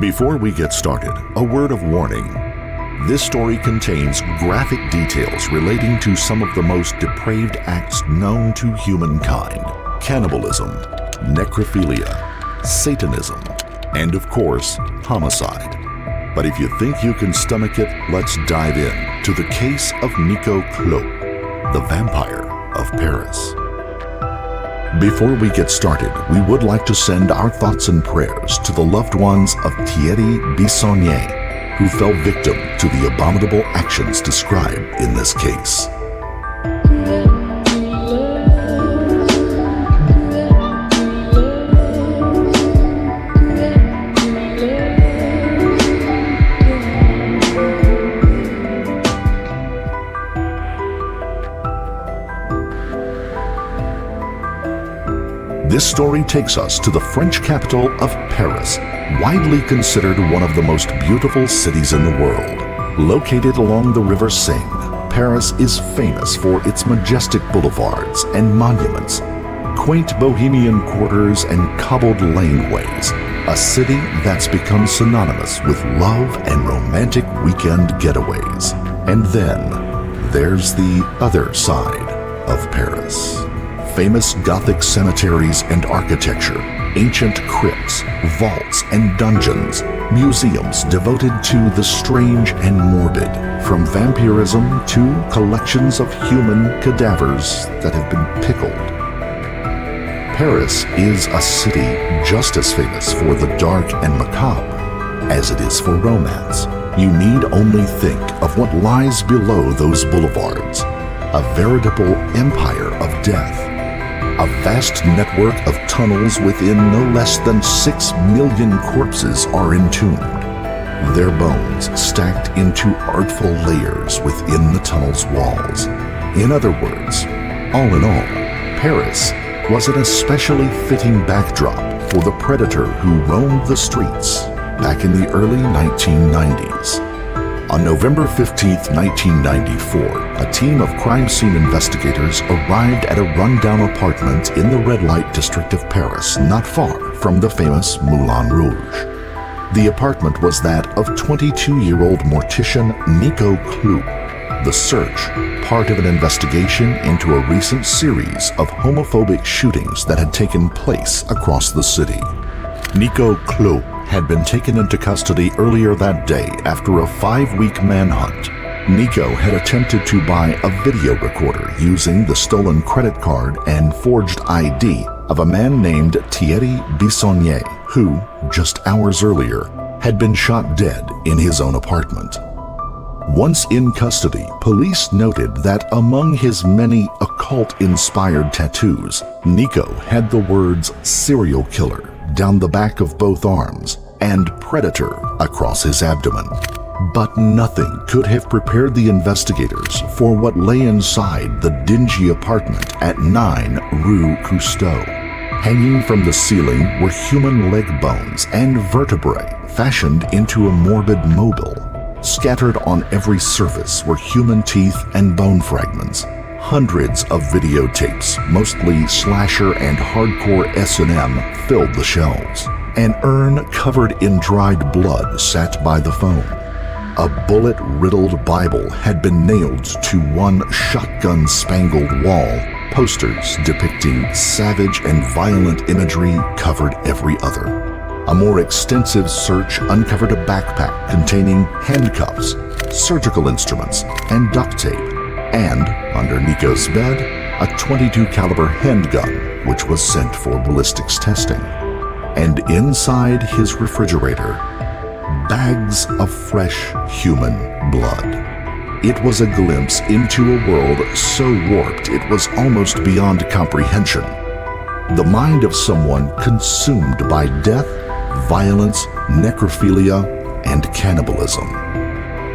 Before we get started, a word of warning. This story contains graphic details relating to some of the most depraved acts known to humankind: cannibalism, necrophilia, Satanism, and of course, homicide. But if you think you can stomach it, let's dive in to the case of Nico Claux, the vampire of Paris. Before we get started, we would like to send our thoughts and prayers to the loved ones of Thierry Bissonnier, who fell victim to the abominable actions described in this case. This story takes us to the French capital of Paris, widely considered one of the most beautiful cities in the world. Located along the River Seine, Paris is famous for its majestic boulevards and monuments, quaint bohemian quarters and cobbled laneways, a city that's become synonymous with love and romantic weekend getaways. And then there's the other side of Paris. Famous Gothic cemeteries and architecture, ancient crypts, vaults and dungeons, museums devoted to the strange and morbid, from vampirism to collections of human cadavers that have been pickled. Paris is a city just as famous for the dark and macabre as it is for romance. You need only think of what lies below those boulevards: a veritable empire of death. A vast network of tunnels within no less than 6 million corpses are entombed, their bones stacked into artful layers within the tunnel's walls. In other words, all in all, Paris was an especially fitting backdrop for the predator who roamed the streets back in the early 1990s. On November 15, 1994, a team of crime scene investigators arrived at a rundown apartment in the red light district of Paris, not far from the famous Moulin Rouge. The apartment was that of 22-year-old mortician Nico Claux. The search, part of an investigation into a recent series of homophobic shootings that had taken place across the city. Nico Claux had been taken into custody earlier that day after a 5-week manhunt. Nico had attempted to buy a video recorder using the stolen credit card and forged ID of a man named Thierry Bissonnier, who, just hours earlier, had been shot dead in his own apartment. Once in custody, police noted that among his many occult-inspired tattoos, Nico had the words "serial killer" down the back of both arms and "predator" across his abdomen. But nothing could have prepared the investigators for what lay inside the dingy apartment at 9 Rue Cousteau. Hanging from the ceiling were human leg bones and vertebrae fashioned into a morbid mobile. Scattered on every surface were human teeth and bone fragments. Hundreds of videotapes, mostly slasher and hardcore S&M, filled the shelves. An urn covered in dried blood sat by the phone. A bullet-riddled Bible had been nailed to one shotgun-spangled wall. Posters depicting savage and violent imagery covered every other. A more extensive search uncovered a backpack containing handcuffs, surgical instruments, and duct tape. And, under Nico's bed, a .22 caliber handgun, which was sent for ballistics testing. And inside his refrigerator, bags of fresh human blood. It was a glimpse into a world so warped it was almost beyond comprehension. The mind of someone consumed by death, violence, necrophilia, and cannibalism.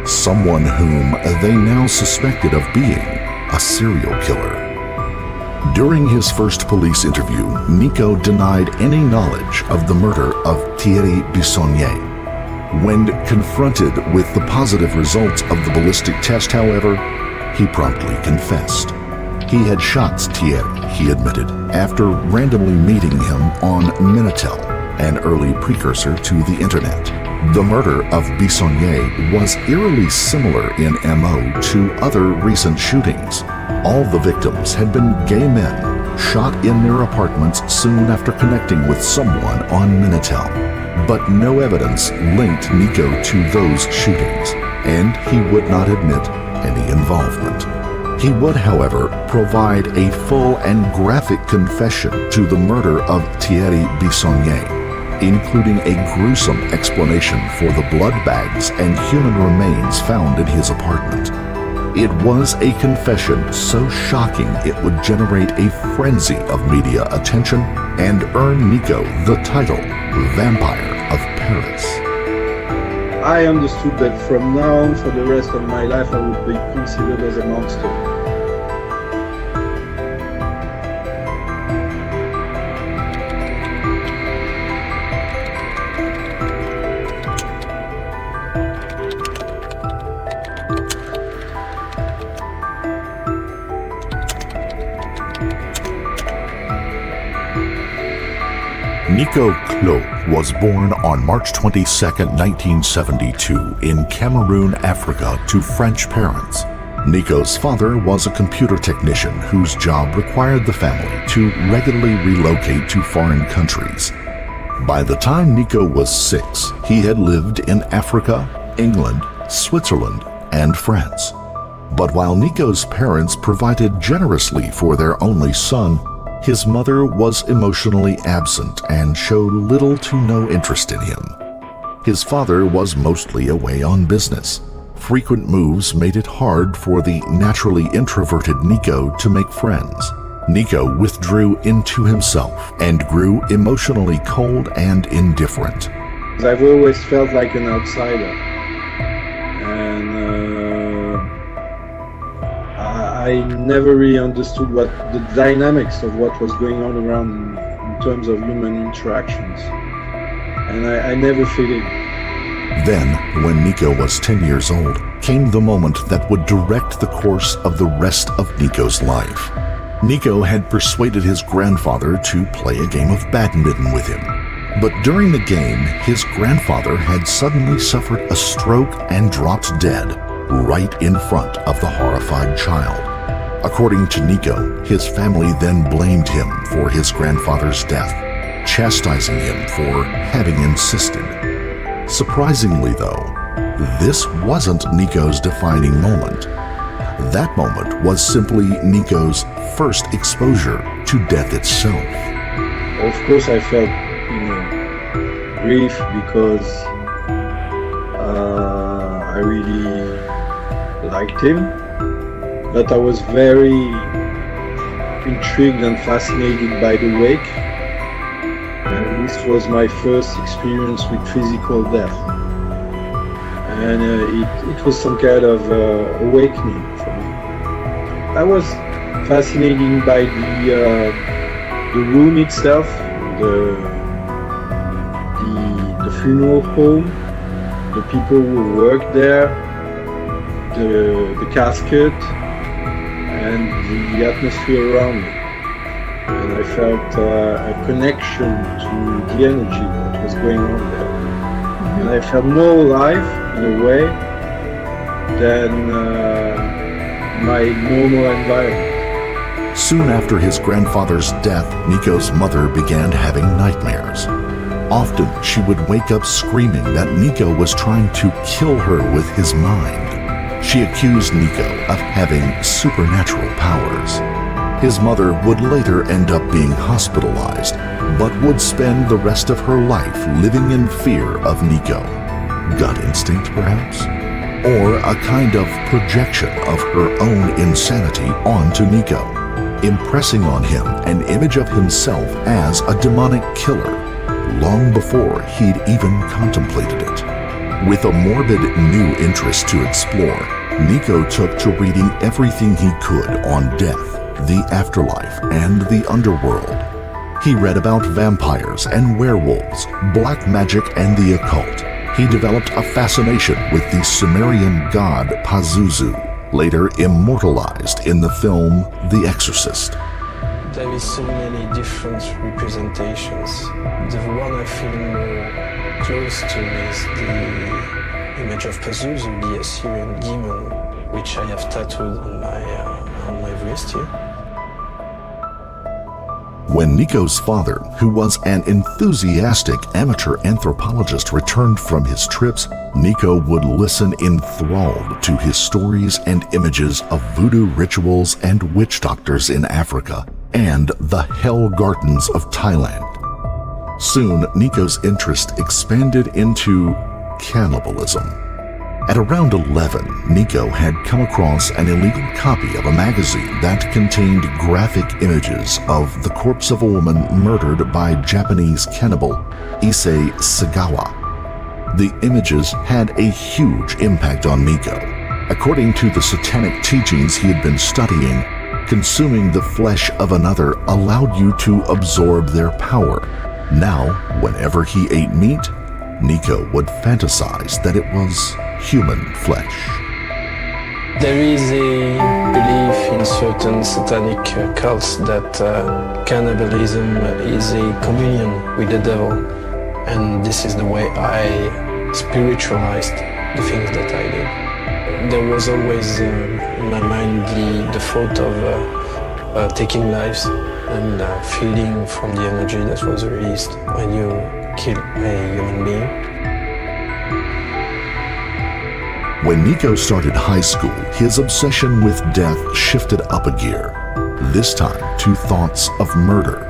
Someone whom they now suspected of being a serial killer. During his first police interview, Nico denied any knowledge of the murder of Thierry Bissonnier. When confronted with the positive results of the ballistic test, however, he promptly confessed. He had shot Thierry, he admitted, after randomly meeting him on Minitel, an early precursor to the internet. The murder of Bissonnier was eerily similar in MO to other recent shootings. All the victims had been gay men shot in their apartments soon after connecting with someone on Minitel. But no evidence linked Nico to those shootings, and he would not admit any involvement. He would, however, provide a full and graphic confession to the murder of Thierry Bissonnier, including a gruesome explanation for the blood bags and human remains found in his apartment. It was a confession so shocking it would generate a frenzy of media attention and earn Nico the title Vampire of Paris. I understood that from now on, for the rest of my life, I would be considered as a monster. Nico Claux was born on March 22, 1972 in Cameroon, Africa, to French parents. Nico's father was a computer technician whose job required the family to regularly relocate to foreign countries. By the time Nico was 6, he had lived in Africa, England, Switzerland, and France. But while Nico's parents provided generously for their only son, his mother was emotionally absent and showed little to no interest in him. His father was mostly away on business. Frequent moves made it hard for the naturally introverted Nico to make friends. Nico withdrew into himself and grew emotionally cold and indifferent. I've always felt like an outsider. And I never really understood what the dynamics of what was going on around in terms of human interactions. And I never fit in. Then, when Nico was 10 years old, came the moment that would direct the course of the rest of Nico's life. Nico had persuaded his grandfather to play a game of badminton with him. But during the game, his grandfather had suddenly suffered a stroke and dropped dead right in front of the horrified child. According to Nico, his family then blamed him for his grandfather's death, chastising him for having insisted. Surprisingly, though, this wasn't Nico's defining moment. That moment was simply Nico's first exposure to death itself. Of course, I felt, grief because I really liked him, but I was very intrigued and fascinated by the wake. And this was my first experience with physical death. And it was some kind of awakening for me. I was fascinated by the room itself, the funeral home, the people who worked there, the casket, and the atmosphere around me. And I felt a connection to the energy that was going on there. And I felt more alive in a way than my normal environment. Soon after his grandfather's death, Nico's mother began having nightmares. Often she would wake up screaming that Nico was trying to kill her with his mind. She accused Nico of having supernatural powers. His mother would later end up being hospitalized, but would spend the rest of her life living in fear of Nico. Gut instinct, perhaps? Or a kind of projection of her own insanity onto Nico, impressing on him an image of himself as a demonic killer, long before he'd even contemplated it. With a morbid new interest to explore, Nico took to reading everything he could on death, the afterlife, and the underworld. He read about vampires and werewolves, black magic, and the occult. He developed a fascination with the Sumerian god Pazuzu, later immortalized in the film The Exorcist. There is so many different representations. The one I feel more close to is the image of Pazuzu, the Assyrian demon, which I have tattooed on my wrist here. When Nico's father, who was an enthusiastic amateur anthropologist, returned from his trips, Nico would listen enthralled to his stories and images of voodoo rituals and witch doctors in Africa and the hell gardens of Thailand. Soon, Nico's interest expanded into cannibalism. At around 11, Nico had come across an illegal copy of a magazine that contained graphic images of the corpse of a woman murdered by Japanese cannibal Issei Sagawa. The images had a huge impact on Nico. According to the satanic teachings he had been studying, consuming the flesh of another allowed you to absorb their power. Now, whenever he ate meat, Nico would fantasize that it was human flesh. There is a belief in certain satanic cults that cannibalism is a communion with the devil, and this is the way I spiritualized the things that I did. There was always in my mind the thought of taking lives and feeling from the energy that was released when you kill a human being. When Nico started high school, his obsession with death shifted up a gear, this time to thoughts of murder.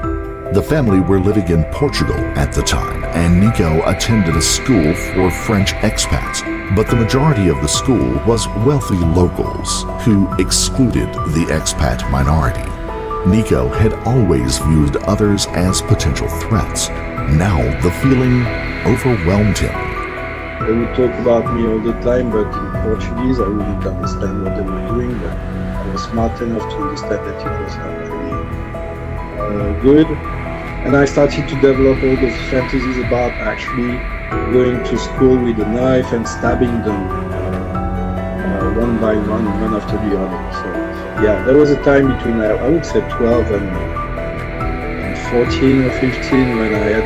The family were living in Portugal at the time, and Nico attended a school for French expats, but the majority of the school was wealthy locals who excluded the expat minority. Nico had always viewed others as potential threats. Now the feeling overwhelmed him. They would talk about me all the time, but in Portuguese I wouldn't understand what they were doing, but I was smart enough to understand that it was not really good. And I started to develop all those fantasies about actually going to school with a knife and stabbing them one by one after the other. So yeah, there was a time between, I would say 12 and 14 or 15 when I had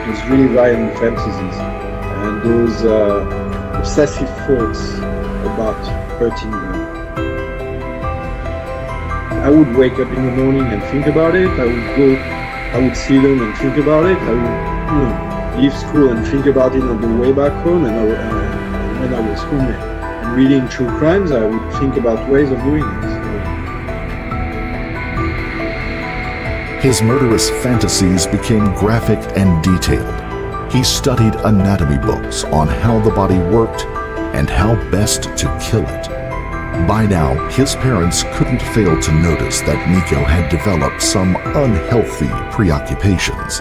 these really violent fantasies. And those obsessive thoughts about hurting them. I would wake up in the morning and think about it. I would see them and think about it. I would, leave school and think about it on the way back home. And when I was home and reading true crimes, I would think about ways of doing it. His murderous fantasies became graphic and detailed. He studied anatomy books on how the body worked and how best to kill it. By now, his parents couldn't fail to notice that Nico had developed some unhealthy preoccupations.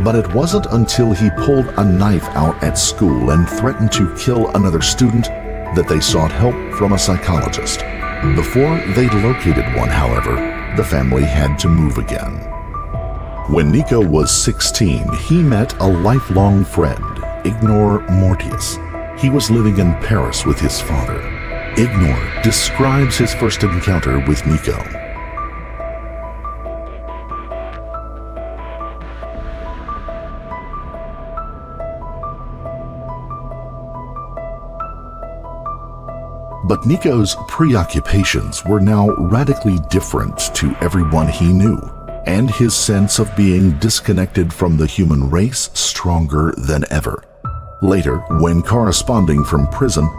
But it wasn't until he pulled a knife out at school and threatened to kill another student that they sought help from a psychologist. Before they'd located one, however, the family had to move again. When Nico was 16, he met a lifelong friend, Ignor Mortius. He was living in Paris with his father. Ignor describes his first encounter with Nico. But Nico's preoccupations were now radically different to everyone he knew, and his sense of being disconnected from the human race stronger than ever. Later, when corresponding from prison,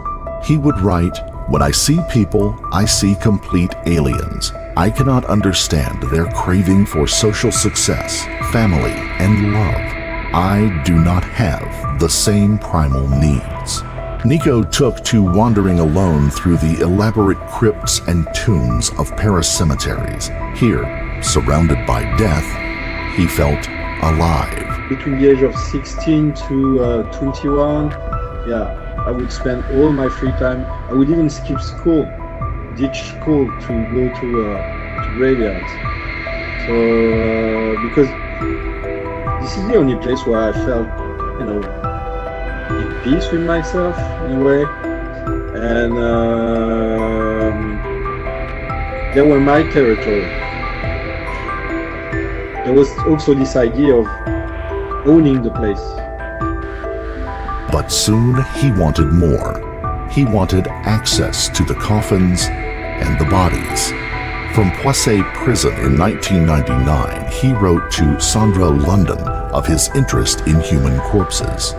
he would write, "When I see people, I see complete aliens. I cannot understand their craving for social success, family, and love. I do not have the same primal needs." Nico took to wandering alone through the elaborate crypts and tombs of Paris cemeteries. Here, surrounded by death, he felt alive. Between the age of 16 to 21, I would spend all my free time. I would even skip school, ditch school to go to graveyards. So, because this is the only place where I felt, in peace with myself in a way. And they were my territory. there was also this idea of owning the place. But soon he wanted more. He wanted access to the coffins and the bodies. From Poissy prison in 1999, he wrote to Sandra London of his interest in human corpses.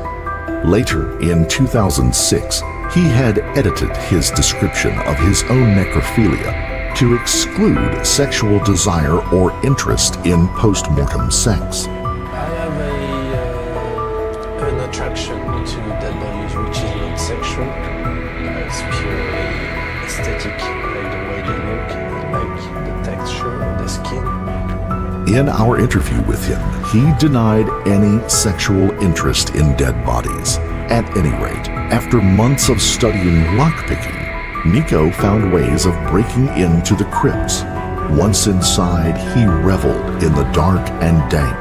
Later, in 2006, he had edited his description of his own necrophilia to exclude sexual desire or interest in post-mortem sex. I have an attraction to dead bodies which is not sexual. It's purely aesthetic. I like the way they look, I like the texture of the skin. In our interview with him, he denied any sexual interest in dead bodies. At any rate, after months of studying lockpicking, Nico found ways of breaking into the crypts. Once inside, he reveled in the dark and dank,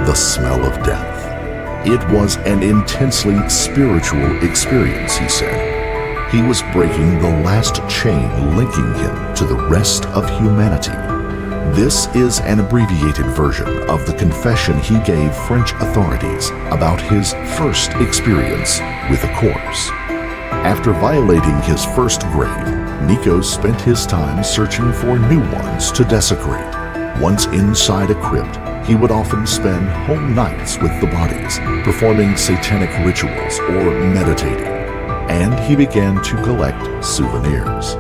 the smell of death. It was an intensely spiritual experience, he said. He was breaking the last chain linking him to the rest of humanity. This is an abbreviated version of the confession he gave French authorities about his first experience with a corpse. After violating his first grave, Nico spent his time searching for new ones to desecrate. Once inside a crypt, he would often spend whole nights with the bodies, performing satanic rituals or meditating. And he began to collect souvenirs.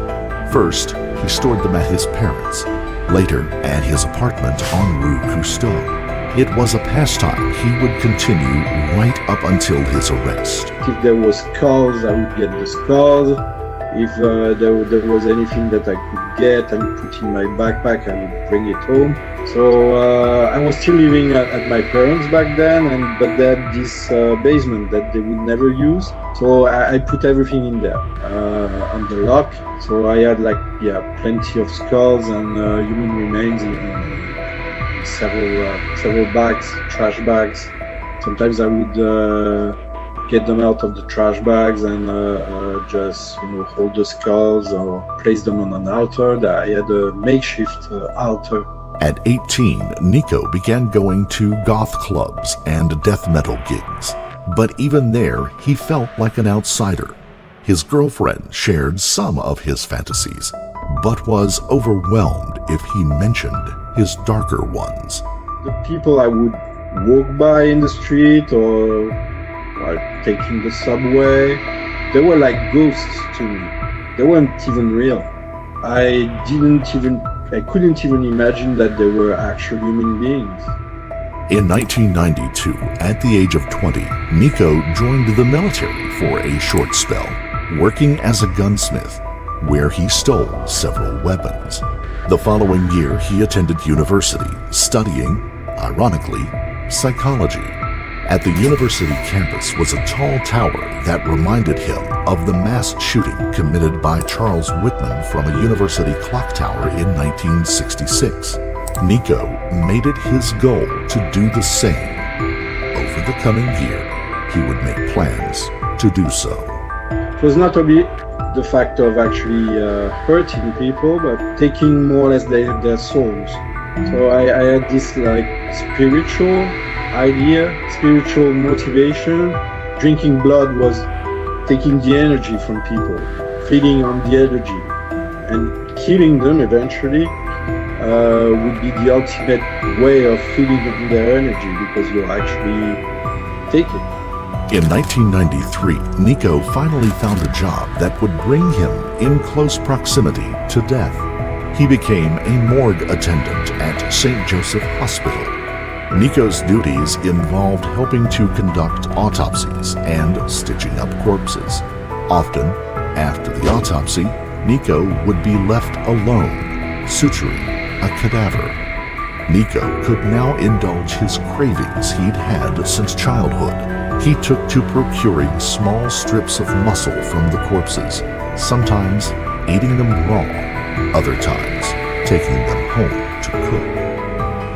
First, he stored them at his parents', later at his apartment on Rue Cousteau. It was a pastime he would continue right up until his arrest. If there was skulls, I would get the skulls. If there was anything that I could get and put in my backpack, I would bring it home. So I was still living at my parents' back then, but they had this basement that they would never use. So I put everything in there on the lock. So I had plenty of skulls and human remains in several bags, trash bags. Sometimes I would get them out of the trash bags and just hold the skulls or place them on an altar. I had a makeshift altar. At 18, Nico began going to goth clubs and death metal gigs. But even there, he felt like an outsider. His girlfriend shared some of his fantasies, but was overwhelmed if he mentioned his darker ones. The people I would walk by in the street or taking the subway, they were like ghosts to me. They weren't even real. I couldn't even imagine that they were actual human beings. In 1992, at the age of 20, Nico joined the military for a short spell, working as a gunsmith, where he stole several weapons. The following year, he attended university, studying, ironically, psychology. At the university campus was a tall tower that reminded him of the mass shooting committed by Charles Whitman from a university clock tower in 1966. Nico made it his goal to do the same. Over the coming year, he would make plans to do so. It was not only the fact of actually hurting people, but taking more or less their souls. So I had this spiritual idea, spiritual motivation. Drinking blood was taking the energy from people, feeding on the energy, and killing them eventually would be the ultimate way of feeding on their energy because you'll actually take it. In 1993, Nico finally found a job that would bring him in close proximity to death. He became a morgue attendant at St. Joseph Hospital. Nico's duties involved helping to conduct autopsies and stitching up corpses. Often, after the autopsy, Nico would be left alone, suturing a cadaver. Nico could now indulge his cravings he'd had since childhood. He took to procuring small strips of muscle from the corpses, sometimes eating them raw, other times taking them home to cook.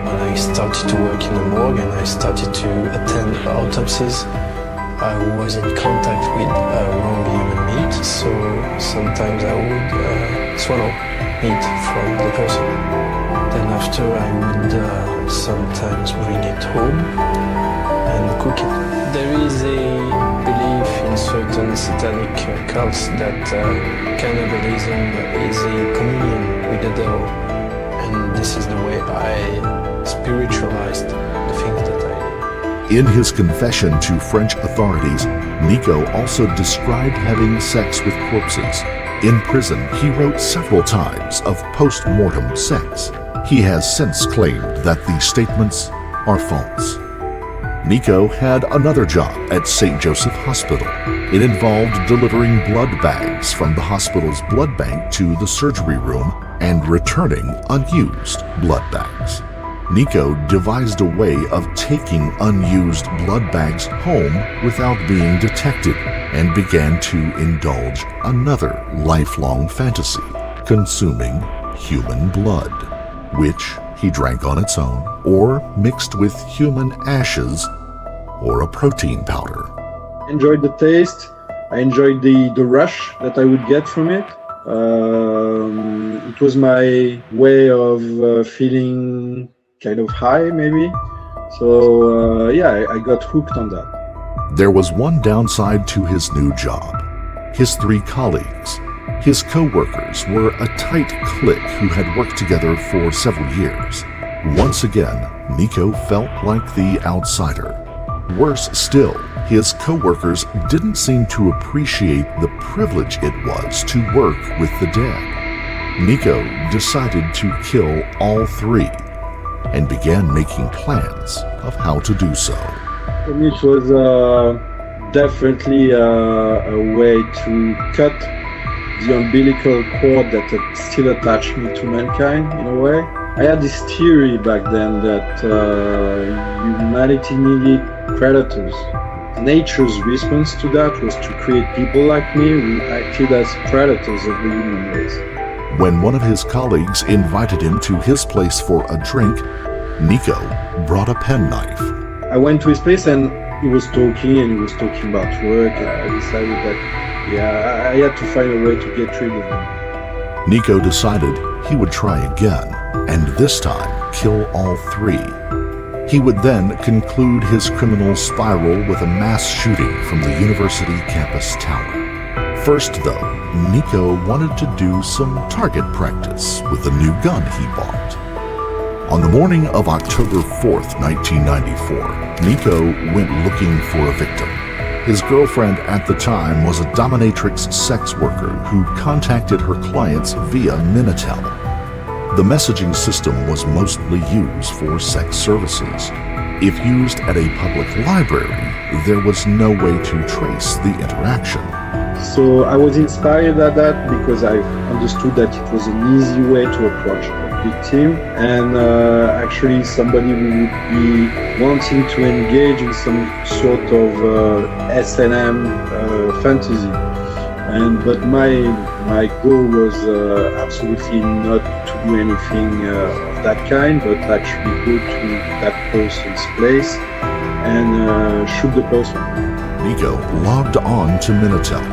When I started to work in the morgue and I started to attend autopsies, I was in contact with raw human meat, so sometimes I would swallow meat from the person. and after I would sometimes bring it home and cook it. There is a belief in certain satanic cults that cannibalism is a communion with the devil, and this is the way I spiritualized the things that I do. In his confession to French authorities, Nico also described having sex with corpses. In prison, he wrote several times of post-mortem sex. He has since claimed that the statements are false. Nico had another job at St. Joseph Hospital. It involved delivering blood bags from the hospital's blood bank to the surgery room and returning unused blood bags. Nico devised a way of taking unused blood bags home without being detected and began to indulge another lifelong fantasy, consuming human blood, which he drank on its own or mixed with human ashes or a protein powder. I enjoyed the taste. I enjoyed the rush that I would get from it. It was my way of feeling kind of high, maybe. So I got hooked on that. There was one downside to his new job. His 3 colleagues, his co-workers, were a tight clique who had worked together for several years. Once again, Nico felt like the outsider. Worse still, his co-workers didn't seem to appreciate the privilege it was to work with the dead. Nico decided to kill all 3 and began making plans of how to do so. For me, it was definitely a way to cut the umbilical cord that had still attached me to mankind, in a way. I had this theory back then that humanity needed predators. Nature's response to that was to create people like me who acted as predators of the human race. When one of his colleagues invited him to his place for a drink, Nico brought a penknife. I went to his place and he was talking about work. I decided that, I had to find a way to get rid of him. Nico decided he would try again, and this time kill all 3. He would then conclude his criminal spiral with a mass shooting from the university campus tower. First, though, Nico wanted to do some target practice with the new gun he bought. On the morning of October 4th, 1994, Nico went looking for a victim. His girlfriend at the time was a dominatrix sex worker who contacted her clients via Minitel. The messaging system was mostly used for sex services. If used at a public library, there was no way to trace the interaction. So I was inspired at that because I understood that it was an easy way to approach a victim and actually somebody who would be wanting to engage in some sort of S&M fantasy. But my goal was absolutely not to do anything of that kind, but actually go to that person's place and shoot the person. Nico logged on to Minitel.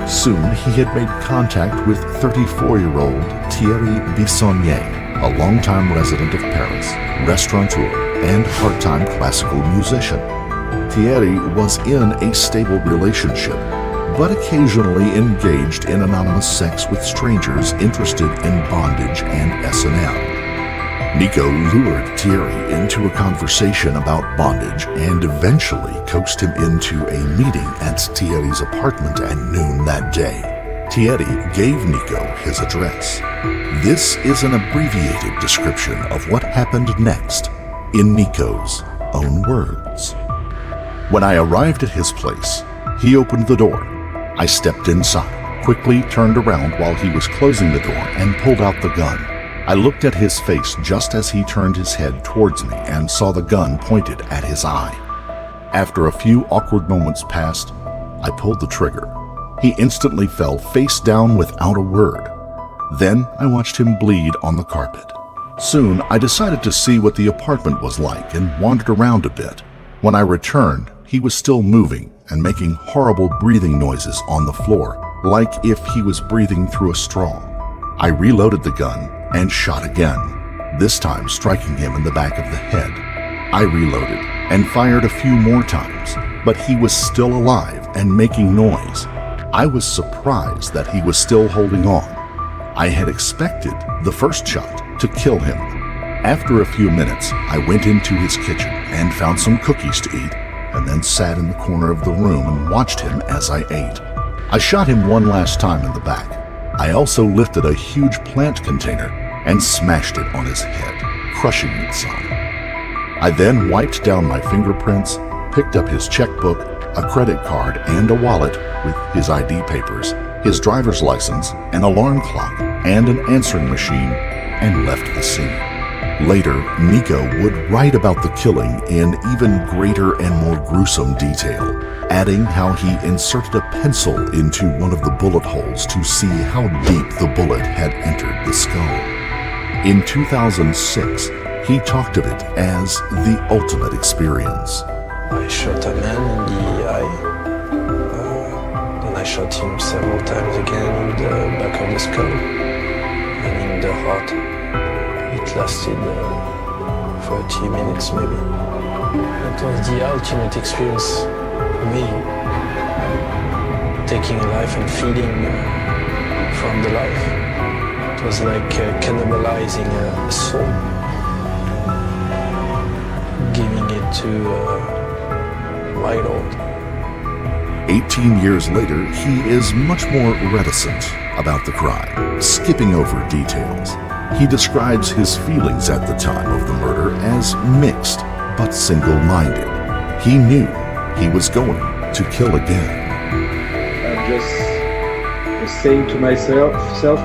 Soon he had made contact with 34-year-old Thierry Bissonnier, a longtime resident of Paris, restaurateur, and part-time classical musician. Thierry was in a stable relationship, but occasionally engaged in anonymous sex with strangers interested in bondage and S&M. Nico lured Thierry into a conversation about bondage and eventually coaxed him into a meeting at Thierry's apartment at noon that day. Thierry gave Nico his address. This is an abbreviated description of what happened next, in Nico's own words. When I arrived at his place, he opened the door. I stepped inside, quickly turned around while he was closing the door, and pulled out the gun. I looked at his face just as he turned his head towards me and saw the gun pointed at his eye. After a few awkward moments passed, I pulled the trigger. He instantly fell face down without a word. Then I watched him bleed on the carpet. Soon I decided to see what the apartment was like and wandered around a bit. When I returned, he was still moving and making horrible breathing noises on the floor, like if he was breathing through a straw. I reloaded the gun and shot again. this time striking him in the back of the head. I reloaded and fired a few more times, but he was still alive and making noise. I was surprised that he was still holding on. I had expected the first shot to kill him. After a few minutes, I went into his kitchen and found some cookies to eat, and then sat in the corner of the room and watched him as I ate. I shot him one last time in the back. I also lifted a huge plant container and smashed it on his head, crushing it some. I then wiped down my fingerprints, picked up his checkbook, a credit card, and a wallet with his ID papers, his driver's license, an alarm clock, and an answering machine, and left the scene. Later, Nico would write about the killing in even greater and more gruesome detail, adding how he inserted a pencil into one of the bullet holes to see how deep the bullet had entered the skull. In 2006, he talked of it as the ultimate experience. I shot a man in the eye, and I shot him several times again in the back of the skull and in the heart. It lasted 30 minutes maybe. It was the ultimate experience for me, taking a life and feeding from the life. It was like cannibalizing a soul, giving it to my Lord. 18 years later, he is much more reticent about the crime, skipping over details. He describes his feelings at the time of the murder as mixed, but single-minded. He knew he was going to kill again. I just was saying to myself,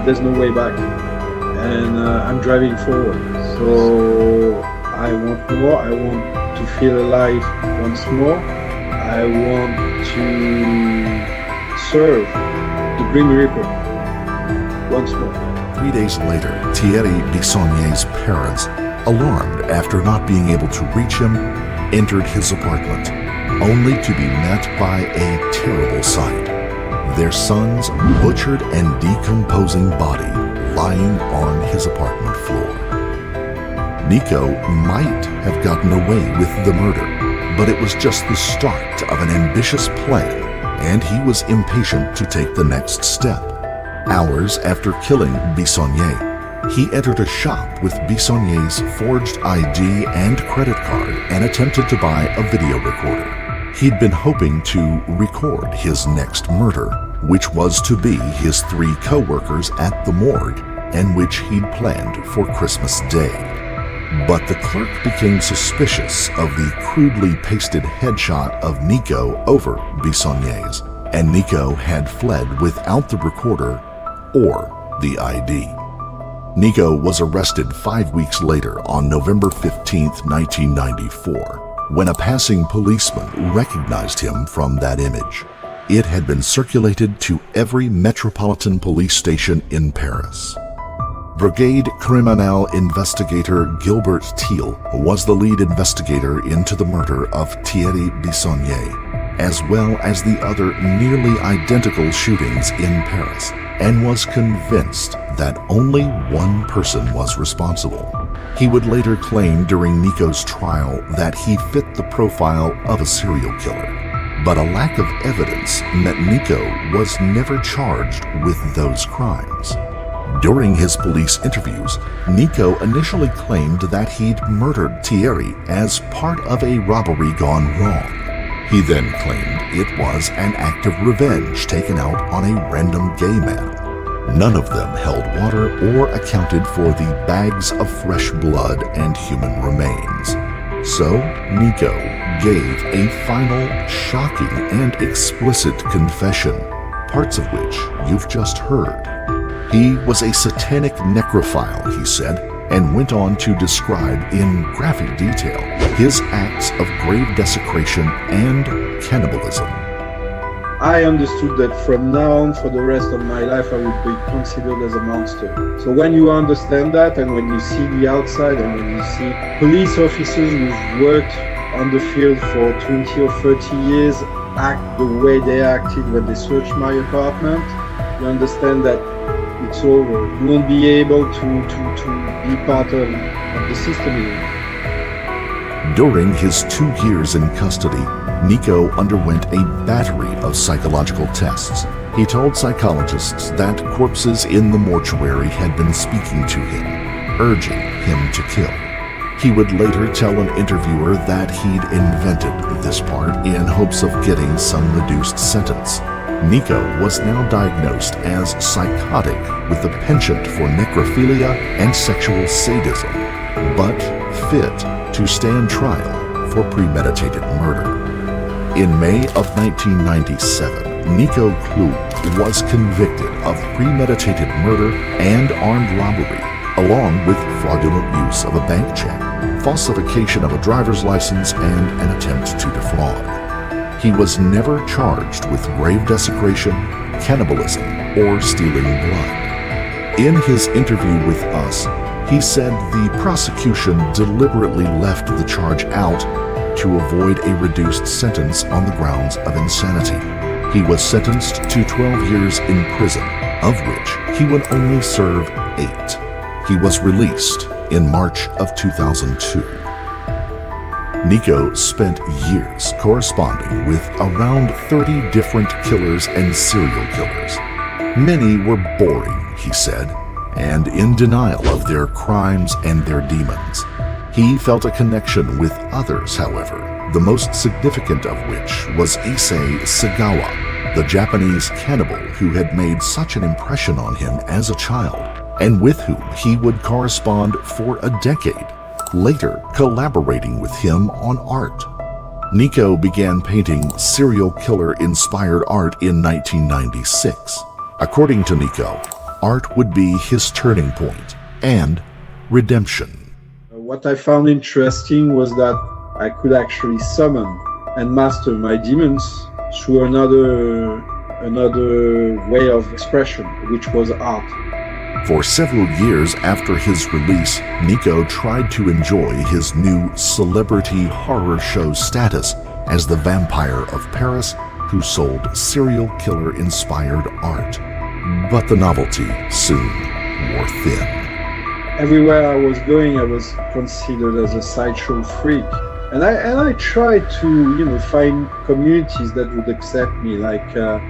there's no way back. And I'm driving forward. So I want more. I want to feel alive once more. I want to serve the Grim Reaper once more. 3 days later, Thierry Bissonnier's parents, alarmed after not being able to reach him, entered his apartment, only to be met by a terrible sight. Their son's butchered and decomposing body lying on his apartment floor. Nico might have gotten away with the murder, but it was just the start of an ambitious plan, and he was impatient to take the next step. Hours after killing Bissonnier, he entered a shop with Bissonnier's forged ID and credit card and attempted to buy a video recorder. He'd been hoping to record his next murder, which was to be his 3 co-workers at the morgue and which he'd planned for Christmas Day. But the clerk became suspicious of the crudely pasted headshot of Nico over Bissonnier's, and Nico had fled without the recorder or the ID. Nico was arrested 5 weeks later on November 15, 1994, when a passing policeman recognized him from that image. It had been circulated to every metropolitan police station in Paris. Brigade Criminal investigator Gilbert Thiel was the lead investigator into the murder of Thierry Bissonnier, as well as the other nearly identical shootings in Paris, and was convinced that only one person was responsible. He would later claim during Nico's trial that he fit the profile of a serial killer, but a lack of evidence meant Nico was never charged with those crimes. During his police interviews, Nico initially claimed that he'd murdered Thierry as part of a robbery gone wrong. He then claimed it was an act of revenge taken out on a random gay man. None of them held water or accounted for the bags of fresh blood and human remains. So Nico gave a final, shocking and explicit confession, parts of which you've just heard. He was a satanic necrophile, he said, and went on to describe in graphic detail his acts of grave desecration and cannibalism. I understood that from now on, for the rest of my life, I would be considered as a monster. So when you understand that, and when you see the outside, and when you see police officers who've worked on the field for 20 or 30 years act the way they acted when they searched my apartment, you understand that it's over. You won't be able to be part of the system anymore. During his 2 years in custody, Nico underwent a battery of psychological tests. He told psychologists that corpses in the mortuary had been speaking to him, urging him to kill. He would later tell an interviewer that he'd invented this part in hopes of getting some reduced sentence. Nico was now diagnosed as psychotic with a penchant for necrophilia and sexual sadism, but fit to stand trial for premeditated murder. In May of 1997, Nico Claux was convicted of premeditated murder and armed robbery, along with fraudulent use of a bank check, falsification of a driver's license, and an attempt to defraud. He was never charged with grave desecration, cannibalism, or stealing blood. In his interview with us, he said the prosecution deliberately left the charge out to avoid a reduced sentence on the grounds of insanity. He was sentenced to 12 years in prison, of which he would only serve 8. He was released in March of 2002. Nico spent years corresponding with around 30 different killers and serial killers. Many were boring, he said, and in denial of their crimes and their demons. He felt a connection with others, however, the most significant of which was Issei Sagawa, the Japanese cannibal who had made such an impression on him as a child, and with whom he would correspond for a decade, later collaborating with him on art. Nico began painting serial killer-inspired art in 1996. According to Nico, art would be his turning point and redemption. What I found interesting was that I could actually summon and master my demons through another way of expression, which was art. For several years after his release, Nico tried to enjoy his new celebrity horror show status as the vampire of Paris who sold serial killer-inspired art. But the novelty soon wore thin. Everywhere I was going, I was considered as a sideshow freak. And I tried to, find communities that would accept me, like the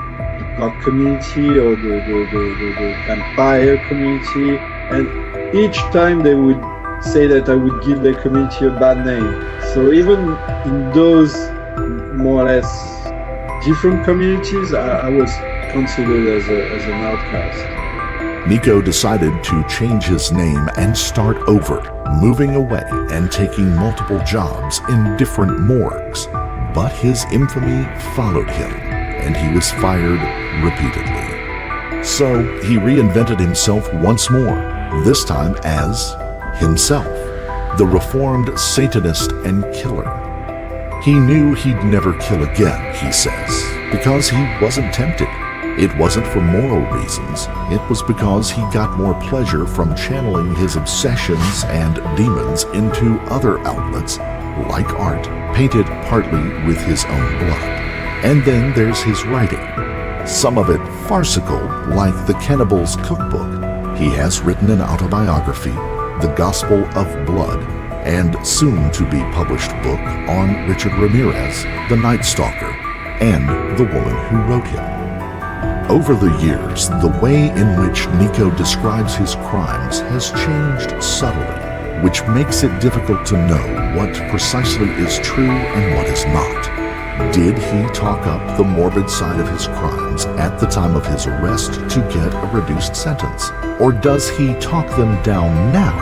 god community or the vampire community. And each time they would say that I would give their community a bad name. So even in those more or less different communities, I was considered as an outcast. Nico decided to change his name and start over, moving away and taking multiple jobs in different morgues. But his infamy followed him, and he was fired repeatedly. So he reinvented himself once more, this time as himself, the reformed Satanist and killer. He knew he'd never kill again, he says, because he wasn't tempted. It wasn't for moral reasons. It was because he got more pleasure from channeling his obsessions and demons into other outlets, like art, painted partly with his own blood. And then there's his writing. Some of it farcical, like The Cannibal's Cookbook. He has written an autobiography, The Gospel of Blood, and soon-to-be-published book on Richard Ramirez, the Night Stalker, and the woman who wrote him. Over the years, the way in which Nico describes his crimes has changed subtly, which makes it difficult to know what precisely is true and what is not. Did he talk up the morbid side of his crimes at the time of his arrest to get a reduced sentence? Or does he talk them down now,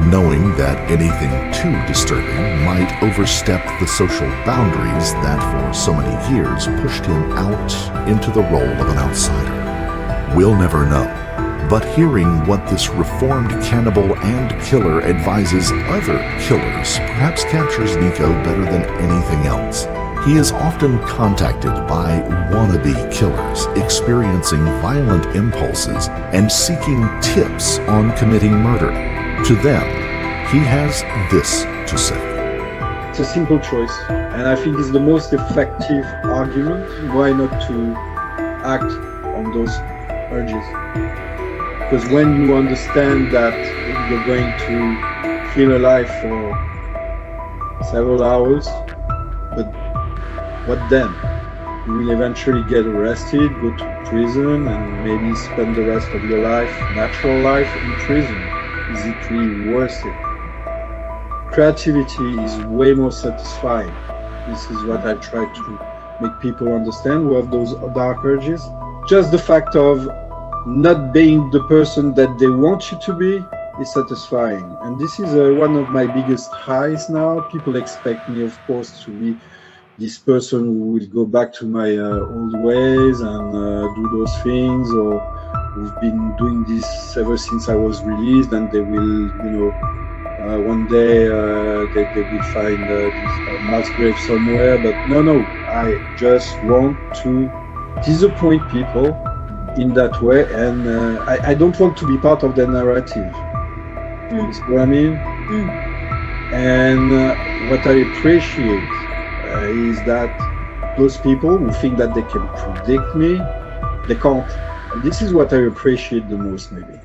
knowing that anything too disturbing might overstep the social boundaries that for so many years pushed him out into the role of an outsider? We'll never know. But hearing what this reformed cannibal and killer advises other killers perhaps captures Nico better than anything else. He is often contacted by wannabe killers experiencing violent impulses and seeking tips on committing murder. To them, he has this to say. It's a simple choice, and I think it's the most effective argument why not to act on those urges. Because when you understand that you're going to feel alive for several hours, but what then? You will eventually get arrested, go to prison, and maybe spend the rest of your life, natural life, in prison. Is it really worth it? Creativity is way more satisfying. This is what I try to make people understand who have those dark urges. Just the fact of not being the person that they want you to be is satisfying. And this is one of my biggest highs now. People expect me, of course, to be this person who will go back to my old ways and do those things, or who've been doing this ever since I was released, and they will, one day they will find this mass grave somewhere. But no, I just want to disappoint people in that way, and I don't want to be part of the narrative. You see what I mean? And what I appreciate is that those people who think that they can predict me, they can't. And this is what I appreciate the most, maybe.